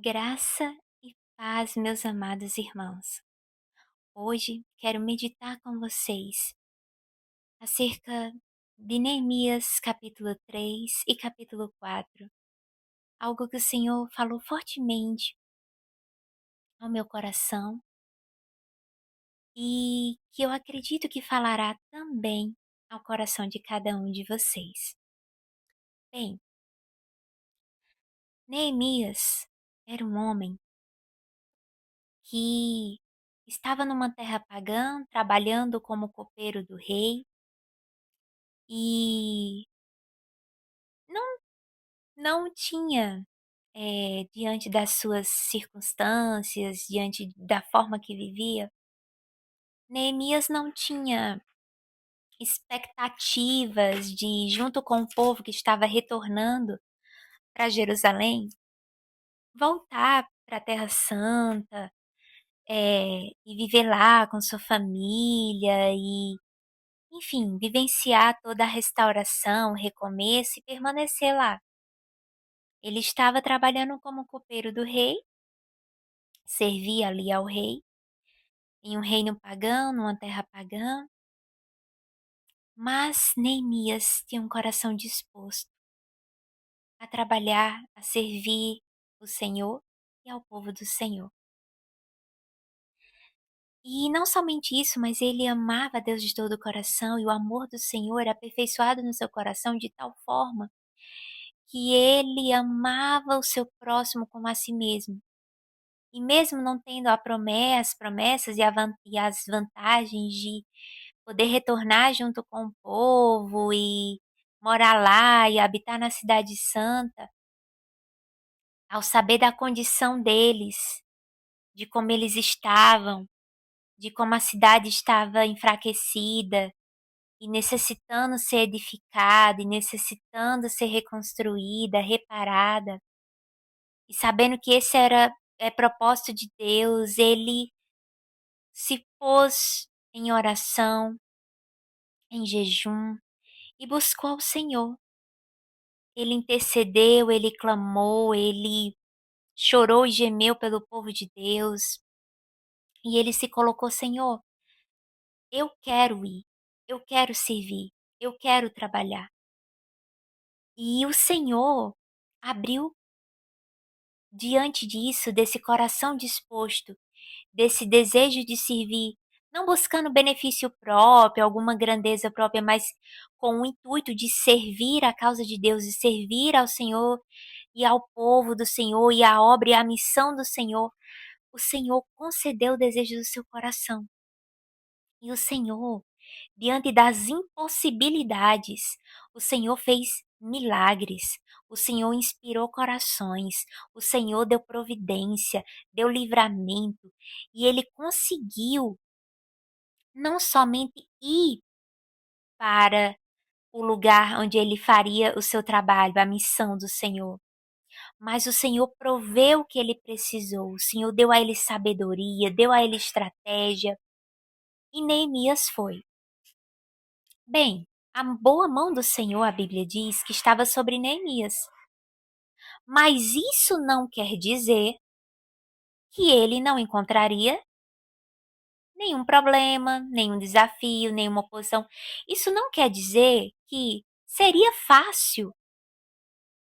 Graça e paz, meus amados irmãos. Hoje quero meditar com vocês acerca de Neemias capítulo 3 e capítulo 4. Algo que o Senhor falou fortemente ao meu coração e que eu acredito que falará também ao coração de cada um de vocês. Bem, Neemias era um homem que estava numa terra pagã, trabalhando como copeiro do rei, e não não tinha, diante das suas circunstâncias, diante da forma que vivia, Neemias não tinha expectativas de, junto com o povo que estava retornando para Jerusalém, voltar para a Terra Santa, e viver lá com sua família e, enfim, vivenciar toda a restauração, o recomeço e permanecer lá. Ele estava trabalhando como copeiro do rei, servia ali ao rei, em um reino pagão, numa terra pagã, mas Neemias tinha um coração disposto a trabalhar, a servir o Senhor e ao povo do Senhor. E não somente isso, mas ele amava a Deus de todo o coração e o amor do Senhor era aperfeiçoado no seu coração de tal forma que ele amava o seu próximo como a si mesmo. E mesmo não tendo as promessas e as vantagens de poder retornar junto com o povo e morar lá e habitar na cidade santa, ao saber da condição deles, de como eles estavam, de como a cidade estava enfraquecida e necessitando ser edificada e necessitando ser reconstruída, reparada, e sabendo que esse era propósito de Deus, ele se pôs em oração, em jejum e buscou ao Senhor. Ele intercedeu, ele clamou, ele chorou e gemeu pelo povo de Deus. E ele se colocou: Senhor, eu quero ir, eu quero servir, eu quero trabalhar. E o Senhor abriu diante disso, desse coração disposto, desse desejo de servir, não buscando benefício próprio, alguma grandeza própria, mas com o intuito de servir a causa de Deus, de servir ao Senhor e ao povo do Senhor e à obra e à missão do Senhor. O Senhor concedeu o desejo do seu coração. E o Senhor, diante das impossibilidades, o Senhor fez milagres. O Senhor inspirou corações. O Senhor deu providência, deu livramento. E ele conseguiu não somente ir para o lugar onde ele faria o seu trabalho, a missão do Senhor, mas o Senhor proveu o que ele precisou. O Senhor deu a ele sabedoria, deu a ele estratégia. E Neemias foi. Bem, a boa mão do Senhor, a Bíblia diz, que estava sobre Neemias. Mas isso não quer dizer que ele não encontraria nenhum problema, nenhum desafio, nenhuma oposição. Isso não quer dizer que seria fácil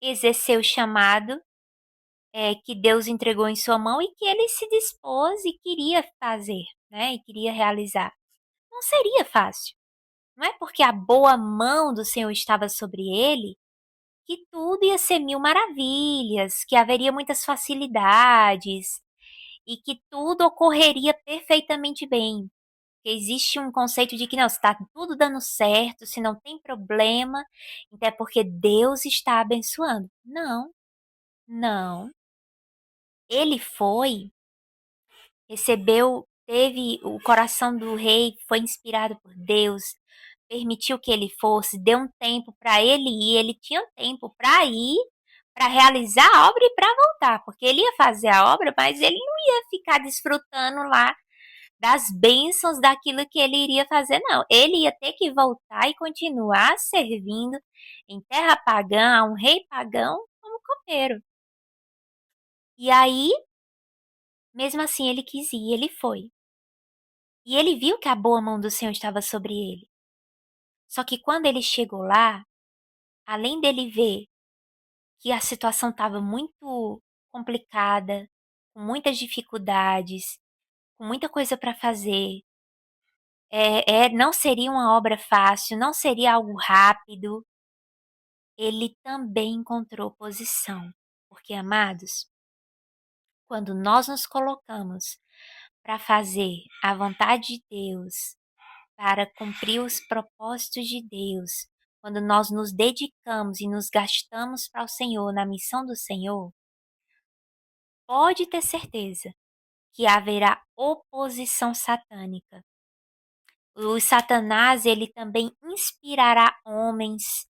exercer o chamado que Deus entregou em sua mão e que ele se dispôs e queria fazer, né? E queria realizar. Não seria fácil. Não é porque a boa mão do Senhor estava sobre ele que tudo ia ser mil maravilhas, que haveria muitas facilidades e que tudo ocorreria perfeitamente bem. Porque existe um conceito de que não, se está tudo dando certo, se não tem problema, então é porque Deus está abençoando. Não, não. Ele foi, teve o coração do rei, foi inspirado por Deus, permitiu que ele fosse, deu um tempo para ele ir, ele tinha um tempo para ir, para realizar a obra e para voltar, porque ele ia fazer a obra, mas ele não ia ficar desfrutando lá das bênçãos daquilo que ele iria fazer, não. Ele ia ter que voltar e continuar servindo em terra pagã, a um rei pagão como copeiro. E aí, mesmo assim, ele quis ir, ele foi. E ele viu que a boa mão do Senhor estava sobre ele. Só que quando ele chegou lá, além dele ver que a situação estava muito complicada, com muitas dificuldades, com muita coisa para fazer, não seria uma obra fácil, não seria algo rápido, ele também encontrou oposição. Porque, amados, quando nós nos colocamos para fazer a vontade de Deus, para cumprir os propósitos de Deus, quando nós nos dedicamos e nos gastamos para o Senhor, na missão do Senhor, pode ter certeza que haverá oposição satânica. O Satanás, ele também inspirará homens,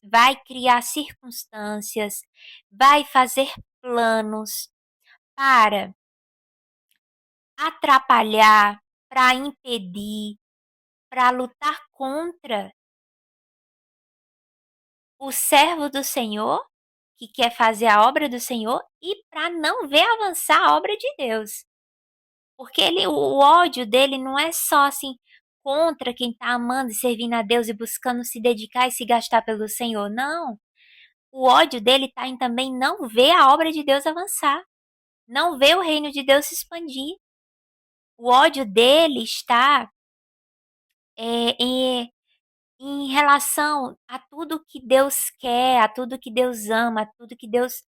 vai criar circunstâncias, vai fazer planos para atrapalhar, para impedir, para lutar contra o servo do Senhor, que quer fazer a obra do Senhor, e para não ver avançar a obra de Deus. Porque o ódio dele não é só assim contra quem está amando e servindo a Deus e buscando se dedicar e se gastar pelo Senhor. Não. O ódio dele está em também não ver a obra de Deus avançar, não ver o reino de Deus se expandir. O ódio dele está em relação a tudo que Deus quer, a tudo que Deus ama, a tudo que Deus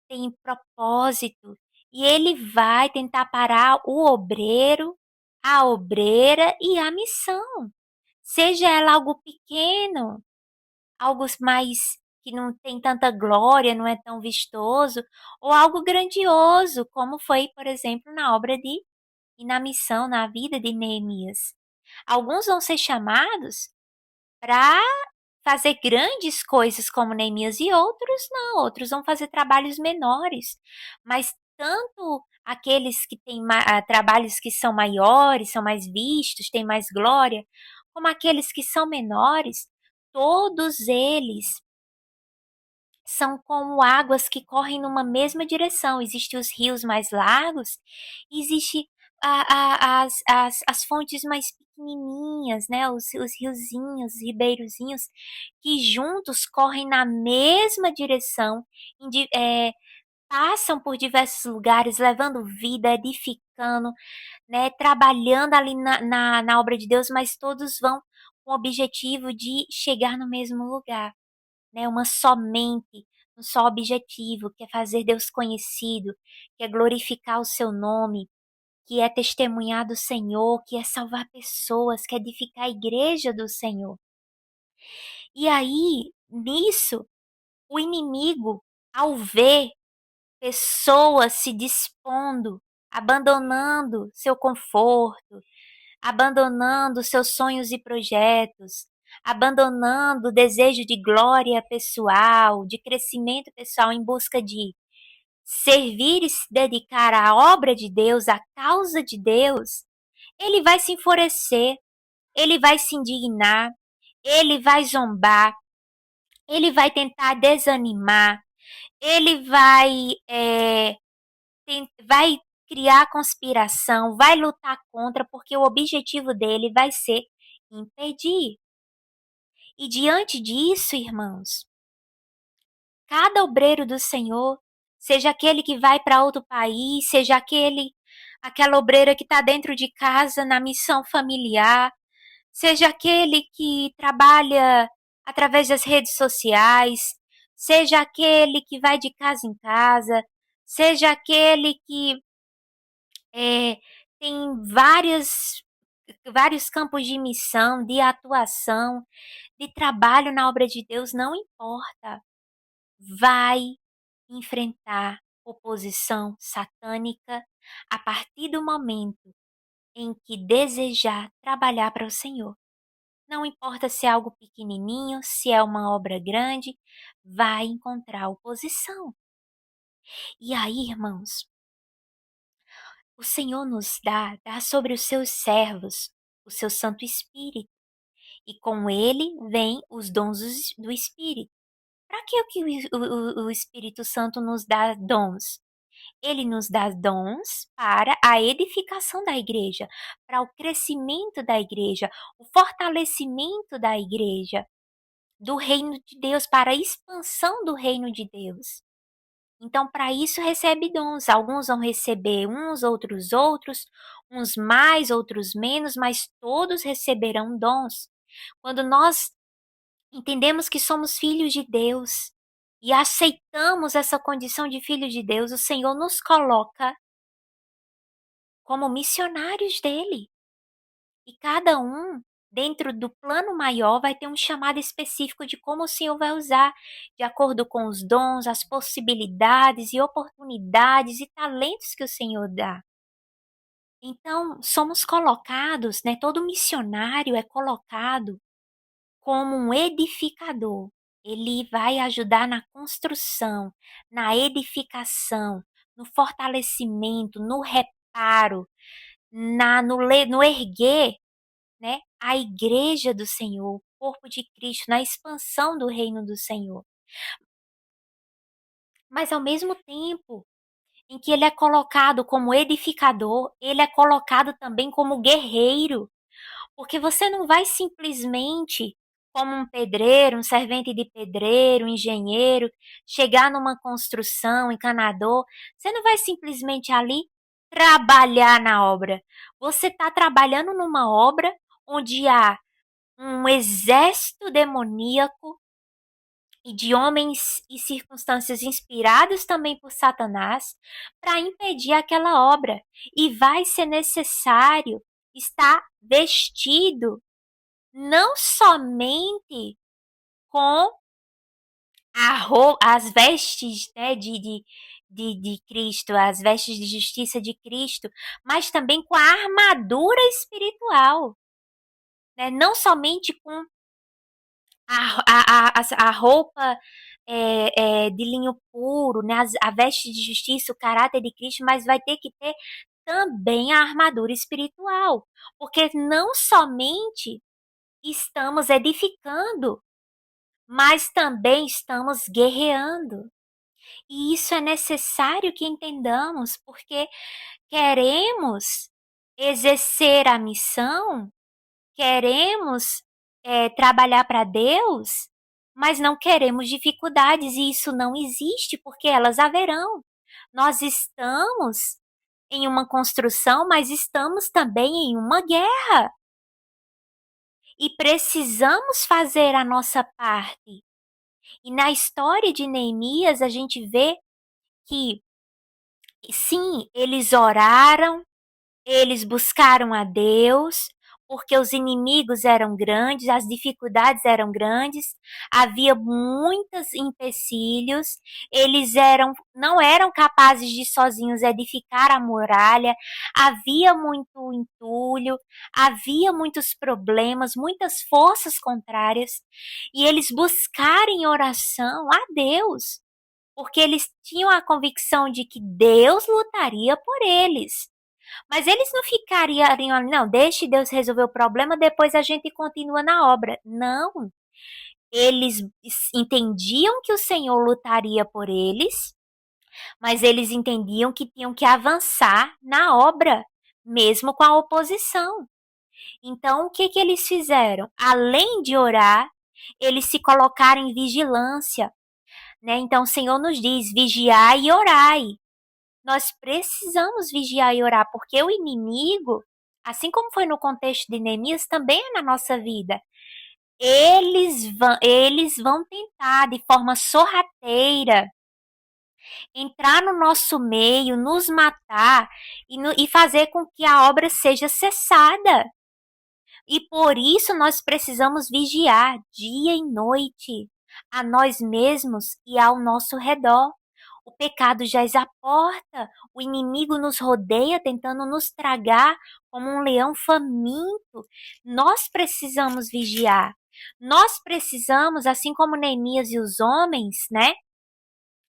tem propósito. E ele vai tentar parar o obreiro, a obreira e a missão. Seja ela algo pequeno, algo mais que não tem tanta glória, não é tão vistoso, ou algo grandioso, como foi, por exemplo, na obra de e na missão, na vida de Neemias. Alguns vão ser chamados para fazer grandes coisas como Neemias e outros não, outros vão fazer trabalhos menores. Mas tanto aqueles que têm trabalhos que são maiores, são mais vistos, têm mais glória, como aqueles que são menores, todos eles são como águas que correm numa mesma direção. Existem os rios mais largos, existe as fontes mais pequenininhas, né? Os riozinhos, os ribeirozinhos, que juntos correm na mesma direção, passam por diversos lugares, levando vida, edificando, né? Trabalhando ali na obra de Deus, mas todos vão com o objetivo de chegar no mesmo lugar, né? Uma só mente, um só objetivo, que é fazer Deus conhecido, que é glorificar o seu nome, que é testemunhar do Senhor, que é salvar pessoas, que é edificar a igreja do Senhor. E aí, nisso, o inimigo, ao ver pessoas se dispondo, abandonando seu conforto, abandonando seus sonhos e projetos, abandonando o desejo de glória pessoal, de crescimento pessoal em busca de servir e se dedicar à obra de Deus, à causa de Deus, ele vai se enfurecer, ele vai se indignar, ele vai zombar, ele vai tentar desanimar, ele vai criar conspiração, vai lutar contra, porque o objetivo dele vai ser impedir. E diante disso, irmãos, cada obreiro do Senhor, seja aquele que vai para outro país, seja aquela obreira que está dentro de casa na missão familiar, seja aquele que trabalha através das redes sociais, seja aquele que vai de casa em casa, seja aquele que tem vários campos de missão, de atuação, de trabalho na obra de Deus, não importa. Vai enfrentar oposição satânica a partir do momento em que desejar trabalhar para o Senhor. Não importa se é algo pequenininho, se é uma obra grande, vai encontrar oposição. E aí, irmãos, o Senhor nos dá sobre os seus servos o seu Santo Espírito, e com ele vem os dons do Espírito. Para que o Espírito Santo nos dá dons? Ele nos dá dons para a edificação da igreja, para o crescimento da igreja, o fortalecimento da igreja, do reino de Deus, para a expansão do reino de Deus. Então, para isso, recebe dons. Alguns vão receber uns, outros, uns mais, outros menos, mas todos receberão dons. Quando nós entendemos que somos filhos de Deus e aceitamos essa condição de filho de Deus, o Senhor nos coloca como missionários dele. E cada um, dentro do plano maior, vai ter um chamado específico de como o Senhor vai usar, de acordo com os dons, as possibilidades e oportunidades e talentos que o Senhor dá. Então, somos colocados, né? Todo missionário é colocado como um edificador. Ele vai ajudar na construção, na edificação, no fortalecimento, no reparo, no erguer, né, a igreja do Senhor, o corpo de Cristo, na expansão do reino do Senhor. Mas ao mesmo tempo em que ele é colocado como edificador, ele é colocado também como guerreiro, porque você não vai simplesmente, como um pedreiro, um servente de pedreiro, um engenheiro, chegar numa construção, encanador, você não vai simplesmente ali trabalhar na obra. Você está trabalhando numa obra onde há um exército demoníaco e de homens e circunstâncias inspirados também por Satanás para impedir aquela obra. E vai ser necessário estar vestido não somente com as vestes, né, de Cristo, as vestes de justiça de Cristo, mas também com a armadura espiritual. Né? Não somente com a roupa de linho puro, né? A veste de justiça, o caráter de Cristo, mas vai ter que ter também a armadura espiritual, porque não somente estamos edificando, mas também estamos guerreando. E isso é necessário que entendamos, porque queremos exercer a missão, queremos trabalhar para Deus, mas não queremos dificuldades, e isso não existe, porque elas haverão. Nós estamos em uma construção, mas estamos também em uma guerra. E precisamos fazer a nossa parte. E na história de Neemias, a gente vê que, sim, eles oraram, eles buscaram a Deus, porque os inimigos eram grandes, as dificuldades eram grandes, havia muitos empecilhos, não eram capazes de sozinhos edificar a muralha, havia muito entulho, havia muitos problemas, muitas forças contrárias, e eles buscaram em oração a Deus, porque eles tinham a convicção de que Deus lutaria por eles. Mas eles não ficariam ali, não, deixe Deus resolver o problema, depois a gente continua na obra. Não. Eles entendiam que o Senhor lutaria por eles, mas eles entendiam que tinham que avançar na obra, mesmo com a oposição. Então, o que que eles fizeram? Além de orar, eles se colocaram em vigilância, né? Então, o Senhor nos diz: vigiai e orai. Nós precisamos vigiar e orar, porque o inimigo, assim como foi no contexto de Neemias, também é na nossa vida. Eles vão tentar, de forma sorrateira, entrar no nosso meio, nos matar e fazer com que a obra seja cessada. E por isso nós precisamos vigiar dia e noite a nós mesmos e ao nosso redor. O pecado jaz à porta, o inimigo nos rodeia tentando nos tragar como um leão faminto. Nós precisamos vigiar. Nós precisamos, assim como Neemias e os homens, né,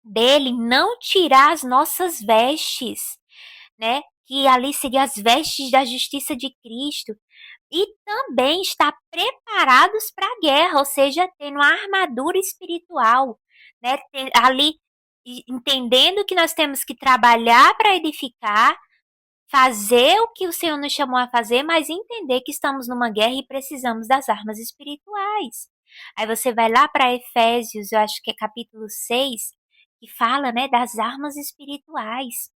dele, não tirar as nossas vestes, né, que ali seriam as vestes da justiça de Cristo, e também estar preparados para a guerra, ou seja, tendo a armadura espiritual, né, ali entendendo que nós temos que trabalhar para edificar, fazer o que o Senhor nos chamou a fazer, mas entender que estamos numa guerra e precisamos das armas espirituais. Aí você vai lá para Efésios, eu acho que é capítulo 6, que fala, né, das armas espirituais.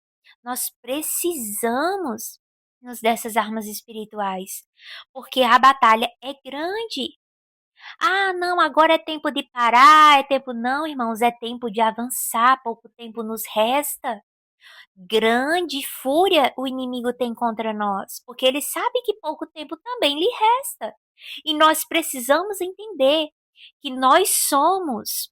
Nós precisamos dessas armas espirituais, porque a batalha é grande. Ah, não, agora é tempo de parar, é tempo. Não, irmãos, é tempo de avançar, pouco tempo nos resta. Grande fúria o inimigo tem contra nós, porque ele sabe que pouco tempo também lhe resta. E nós precisamos entender que nós somos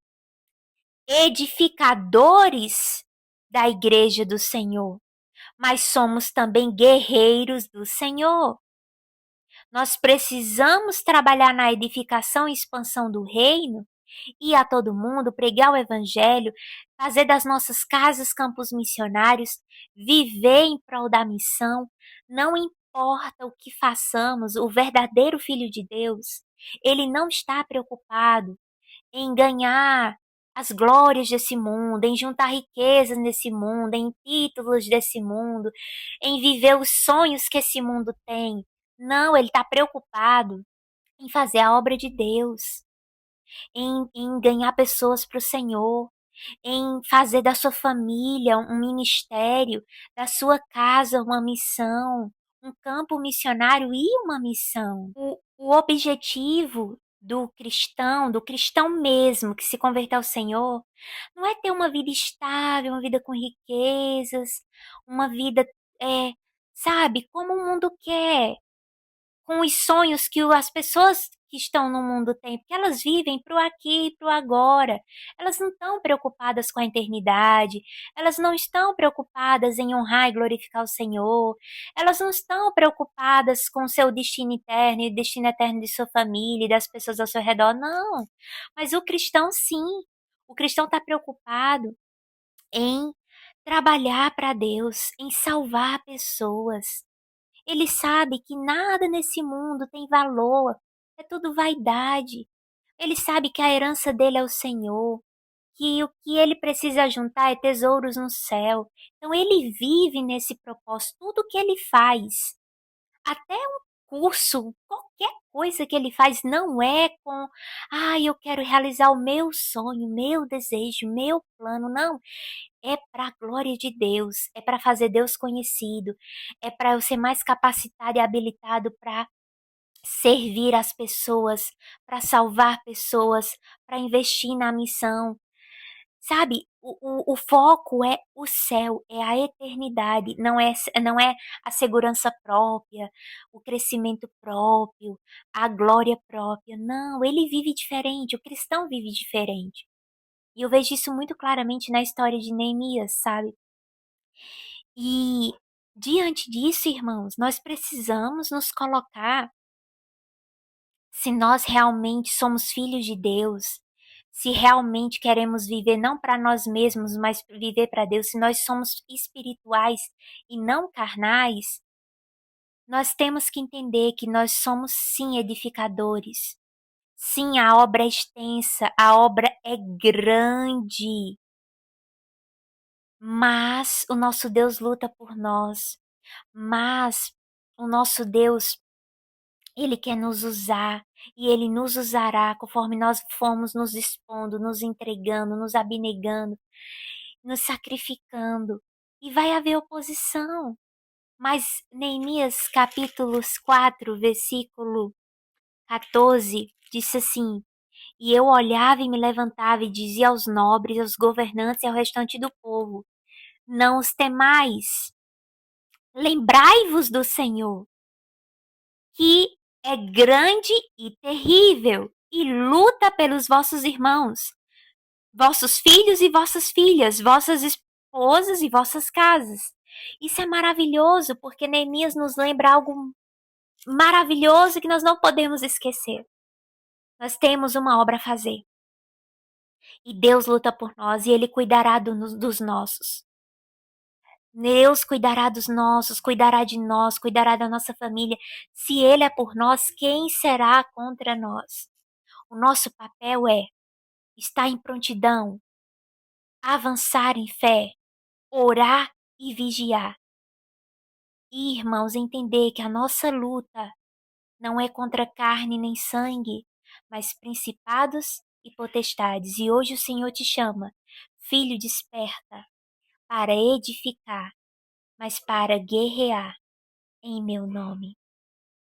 edificadores da igreja do Senhor, mas somos também guerreiros do Senhor. Nós precisamos trabalhar na edificação e expansão do reino, ir a todo mundo, pregar o evangelho, fazer das nossas casas campos missionários, viver em prol da missão. Não importa o que façamos, o verdadeiro Filho de Deus, ele não está preocupado em ganhar as glórias desse mundo, em juntar riquezas nesse mundo, em títulos desse mundo, em viver os sonhos que esse mundo tem. Não, ele está preocupado em fazer a obra de Deus, em ganhar pessoas para o Senhor, em fazer da sua família um ministério, da sua casa uma missão, um campo missionário e uma missão. O objetivo do cristão mesmo que se converter ao Senhor, não é ter uma vida estável, uma vida com riquezas, uma vida, é, sabe, como o mundo quer, com os sonhos que as pessoas que estão no mundo têm, porque elas vivem para o aqui e para o agora. Elas não estão preocupadas com a eternidade, elas não estão preocupadas em honrar e glorificar o Senhor, elas não estão preocupadas com o seu destino eterno e o destino eterno de sua família e das pessoas ao seu redor, não. Mas o cristão, sim. O cristão está preocupado em trabalhar para Deus, em salvar pessoas. Ele sabe que nada nesse mundo tem valor, é tudo vaidade. Ele sabe que a herança dele é o Senhor, que o que ele precisa juntar é tesouros no céu. Então ele vive nesse propósito, tudo que ele faz, até um curso, qualquer coisa que ele faz não é com, eu quero realizar o meu sonho, meu desejo, meu plano, não. É para a glória de Deus, é para fazer Deus conhecido, é para eu ser mais capacitado e habilitado para servir as pessoas, para salvar pessoas, para investir na missão. Sabe, o foco é o céu, é a eternidade, não é a segurança própria, o crescimento próprio, a glória própria. Não, ele vive diferente, o cristão vive diferente. E eu vejo isso muito claramente na história de Neemias, sabe? E diante disso, irmãos, nós precisamos nos colocar, se nós realmente somos filhos de Deus, se realmente queremos viver não para nós mesmos, mas viver para Deus, se nós somos espirituais e não carnais, nós temos que entender que nós somos sim edificadores. Sim, a obra é extensa, a obra é grande, mas o nosso Deus luta por nós. Mas o nosso Deus, ele quer nos usar e ele nos usará conforme nós formos nos expondo, nos entregando, nos abnegando, nos sacrificando. E vai haver oposição. Mas Neemias capítulos 4, versículo 14, disse assim: E eu olhava e me levantava e dizia aos nobres, aos governantes e ao restante do povo: Não os temais, lembrai-vos do Senhor, que é grande e terrível, e luta pelos vossos irmãos, vossos filhos e vossas filhas, vossas esposas e vossas casas. Isso é maravilhoso, porque Neemias nos lembra algo maravilhoso que nós não podemos esquecer. Nós temos uma obra a fazer. E Deus luta por nós e Ele cuidará dos nossos. Deus cuidará dos nossos, cuidará de nós, cuidará da nossa família. Se Ele é por nós, quem será contra nós? O nosso papel é estar em prontidão, avançar em fé, orar e vigiar. E, irmãos, entender que a nossa luta não é contra carne nem sangue, mas principados e potestades. E hoje o Senhor te chama, filho, desperta, para edificar, mas para guerrear em meu nome.